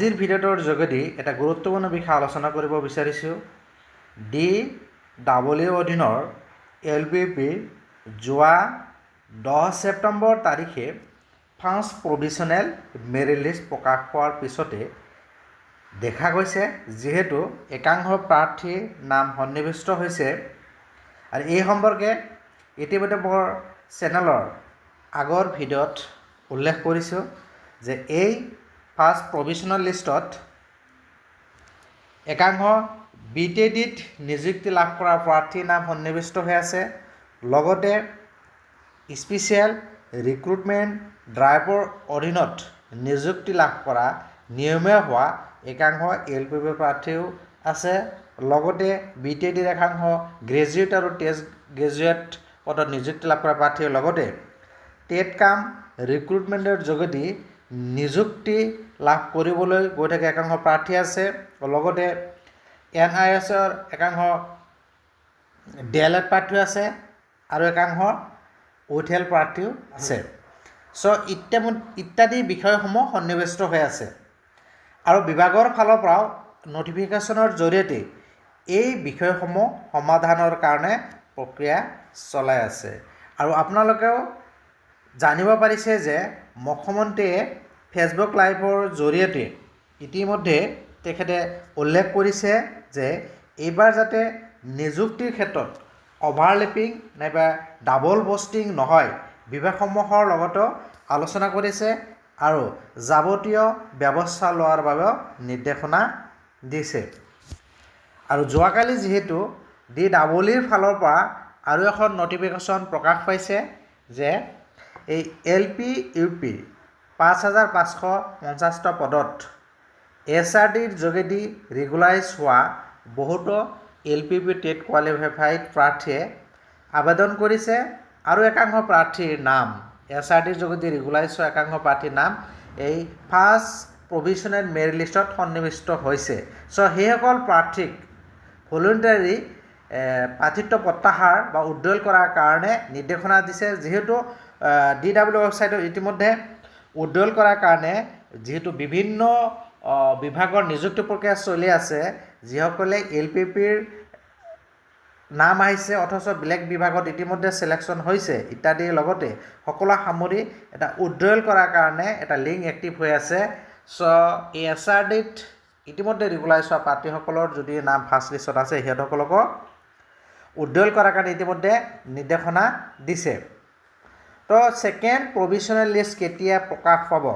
আজিৰ ভিডিঅ'টোৰ যোগেদি এটা গুৰুত্বপূৰ্ণ বিষয় আলোচনা কৰিব বিচাৰিছোঁ। DW অধীনৰ LPP যোৱা 10 ছেপ্টেম্বৰ তাৰিখে ফাৰ্ষ্ট প্ৰভিজনেল মেৰিট লিষ্ট প্ৰকাশ পোৱাৰ পিছতে দেখা গৈছে যিহেতু একাংশ প্ৰাৰ্থীৰ নাম সন্নিৱিষ্ট হৈছে আৰু এই সম্পৰ্কে ইতিমধ্যে মোৰ চেনেলৰ আগৰ ভিডিঅ'ত উল্লেখ কৰিছোঁ যে এই ফাৰ্ষ্ট প্ৰভিজনেল লিষ্টত একাংশ BTDত নিযুক্তি লাভ কৰা প্ৰাৰ্থীৰ নাম সন্নিৱিষ্ট হৈ আছে। লগতে স্পেচিয়েল ৰিক্ৰুটমেণ্ট ড্ৰাইভৰ অধীনত নিযুক্তি লাভ কৰা নিয়মীয়া হোৱা একাংশ LPP প্ৰাৰ্থীও আছে। লগতে BTDৰ একাংশ গ্ৰেজুৱেট আৰু টেষ্ট গ্ৰেজুৱেট পদত নিযুক্তি লাভ কৰা প্ৰাৰ্থীৰ লগতে টেট কাম ৰিক্ৰুটমেণ্টৰ যোগেদি নিযুক্তি লাভ কৰিবলৈ গৈ থকা একাংশ প্ৰাৰ্থী আছে। লগতে NISৰ একাংশ DLED প্ৰাৰ্থীও আছে আৰু একাংশ OTL প্ৰাৰ্থীও আছে। ইত্যাদি বিষয়সমূহ সন্নিৱিষ্ট হৈ আছে আৰু বিভাগৰ ফালৰ পৰাও নটিফিকেশ্যনৰ জৰিয়তে এই বিষয়সমূহ সমাধানৰ কাৰণে প্ৰক্ৰিয়া চলাই আছে। আৰু আপোনালোকেও জানিব পাৰিছে যে মুখ্যমন্ত্ৰীয়ে ফেচবুক লাইভৰ জৰিয়তে ইতিমধ্যে তেখেতে উল্লেখ কৰিছে যে এইবাৰ যাতে নিযুক্তিৰ ক্ষেত্ৰত অভাৰলেপিং নাইবা ডাবল পষ্টিং নহয়, বিভাগসমূহৰ লগতো আলোচনা কৰিছে আৰু যাৱতীয় ব্যৱস্থা লোৱাৰ বাবেও নিৰ্দেশনা দিছে। আৰু যোৱাকালি যিহেতু DWৰ ফালৰ পৰা আৰু এখন নটিফিকেশ্যন প্ৰকাশ পাইছে যে এই LP UP 5550টা পদত SRDৰ যোগেদি ৰেগুলাৰাইজ হোৱা বহুতো LPP টেট কোৱালিফাইড প্ৰাৰ্থীয়ে আবেদন কৰিছে আৰু একাংশ প্ৰাৰ্থীৰ নাম SRDৰ যোগেদি ৰেগুলাৰাইজ হোৱা একাংশ প্ৰাৰ্থীৰ নাম এই ফাৰ্ষ্ট প্ৰভিজনেল মেৰিট লিষ্টত সন্নিৱিষ্ট হৈছে। সেইসকল প্ৰাৰ্থীক ভলুণ্টাৰী প্ৰাৰ্থিত্ব প্ৰত্যাহাৰ বা উইথড্ৰল কৰাৰ কাৰণে নিৰ্দেশনা দিছে। যিহেতু DW ৱেবছাইটত ইতিমধ্যে উইথড্ৰল কৰাৰ কাৰণে যিহেতু বিভিন্ন বিভাগৰ নিযুক্তি প্ৰক্ৰিয়া চলি আছে, যিসকলে LPPৰ নাম আহিছে অথচ বেলেগ বিভাগত ইতিমধ্যে চিলেকশ্যন হৈছে ইত্যাদিৰ লগতে সকলো সামৰি এটা উইথড্ৰল কৰাৰ কাৰণে এটা লিংক এক্টিভ হৈ আছে। এই SRDত ইতিমধ্যে ৰেগুলাৰাইজ হোৱা প্ৰাৰ্থীসকলৰ যদি নাম ফাৰ্ষ্ট লিষ্টত আছে সিহঁতসকলকো উইথড্ৰল কৰাৰ কাৰণে ইতিমধ্যে নিৰ্দেশনা দিছে। ছেকেণ্ড প্ৰভিজনেল লিষ্ট কেতিয়া প্ৰকাশ পাব?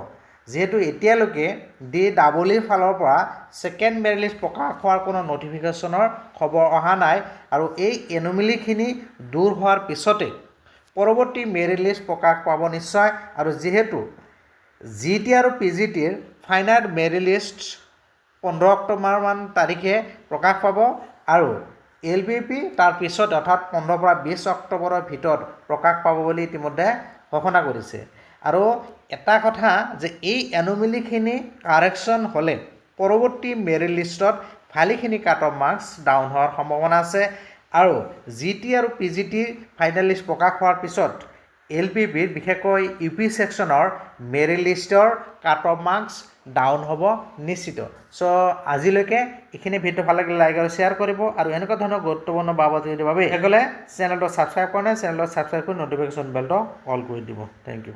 যিহেতু এতিয়ালৈকে DWৰ ফালৰ পৰা ছেকেণ্ড মেৰিট লিষ্ট প্ৰকাশ হোৱাৰ কোনো নটিফিকেশ্যনৰ খবৰ অহা নাই আৰু এই এনমিলিখিনি দূৰ হোৱাৰ পিছতে পৰৱৰ্তী মেৰিট লিষ্ট প্ৰকাশ পাব নিশ্চয়। আৰু যিহেতু GT আৰু PGTৰ ফাইনেল মেৰিট লিষ্ট 15 অক্টোবৰমান তাৰিখে প্ৰকাশ পাব আৰু LPP তাৰ পিছত অৰ্থাৎ 15 পৰা 20 অক্টোবৰৰ ভিতৰত প্ৰকাশ পাব বুলি ইতিমধ্যে ঘোষণা কৰিছে। আৰু এটা কথা যে এই এনমিলিখিনি কাৰেকশ্যন হ'লে পৰৱৰ্তী মেৰিট লিষ্টত ভালেখিনি কাট অফ মাৰ্কছ ডাউন হোৱাৰ সম্ভাৱনা আছে আৰু GT আৰু PGTৰ ফাইনেল লিষ্ট প্ৰকাশ হোৱাৰ পিছত LPPৰ বিশেষকৈ UP ছেকশ্যনৰ মেৰিট লিষ্টৰ কাট অফ মাৰ্কছ ডাউন হ'ব নিশ্চিত। আজিলৈকে এইখিনি ভিডিঅ' ভাল লাগিলে লাইক আৰু শ্বেয়াৰ কৰিব আৰু এনেকুৱা ধৰণৰ গুৰুত্বপূৰ্ণ বাবদৰ বাবে সেইসকলে চেনেলটো ছাবস্ক্ৰাইব কৰা নাই চেনেলটো ছাবস্ক্ৰাইব কৰি নটিফিকেশ্যন বেলটো অল কৰি দিব। Thank U.